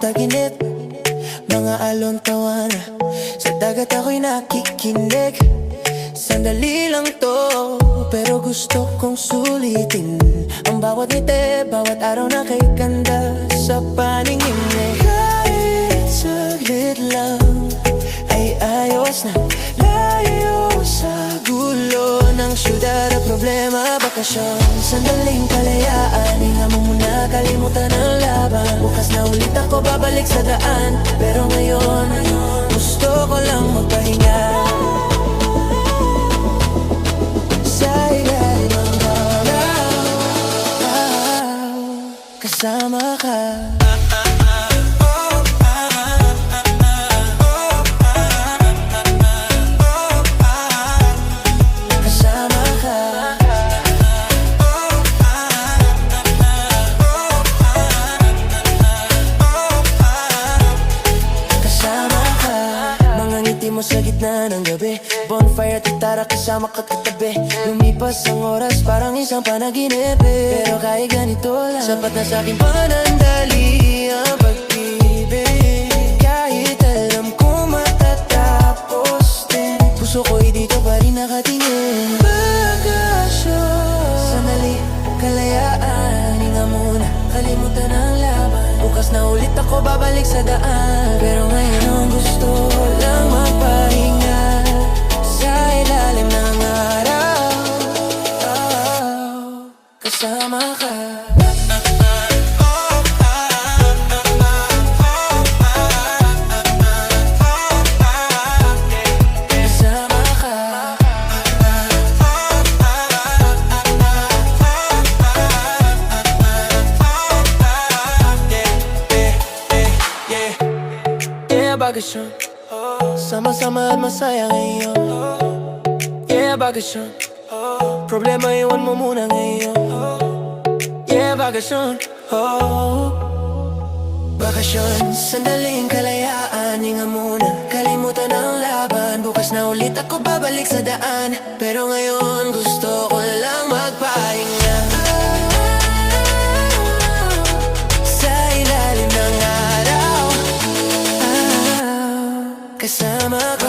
taginip, mga alon tawana. Sa dagat ako'y nakikinig. Sandali lang to, pero gusto kong sulitin ang bawat ngiti, bawat araw na kay ganda sa paningin eh. Kahit saglit lang ay ayos na, layo sa gulo ng syudad at problema. Bakasyon, sandaling kalayaan, hinga mo muna, kalimutan ang laban. Bukas na ulit ako babalik sa daan, pero ngayon gusto ko lang magpahinga. Sa ilalim ng araw, kasama ka. Sa gitna ng gabi, bonfire at tara kasama ka katabi. Lumipas ang oras parang isang panaginip eh. Pero kahit ganito lang, sapat na sa'kin panandali ang pag-ibig. Kahit alam ko matatapos din, puso ko'y dito pa rin nakatingin. Bakasyon, sandali, kalayaan, hinga muna, kalimutan ang laban. Bukas na ulit ako babalik sa daan, pero ngayon ang gusto ko lang magpahinga. Sa ilalim ng araw, kasama ka. Bakasyon, sama-sama at masaya ngayon. Yeah, bakasyon, problema iwan mo muna ngayon. Yeah, bakasyon, bakasyon, sandaling kalayaan, hinga muna, kalimutan ang laban. Bukas na ulit ako babalik sa daan, pero ngayon gusto ko lang magpahinga. Sa ilalim ng araw, kasama ka.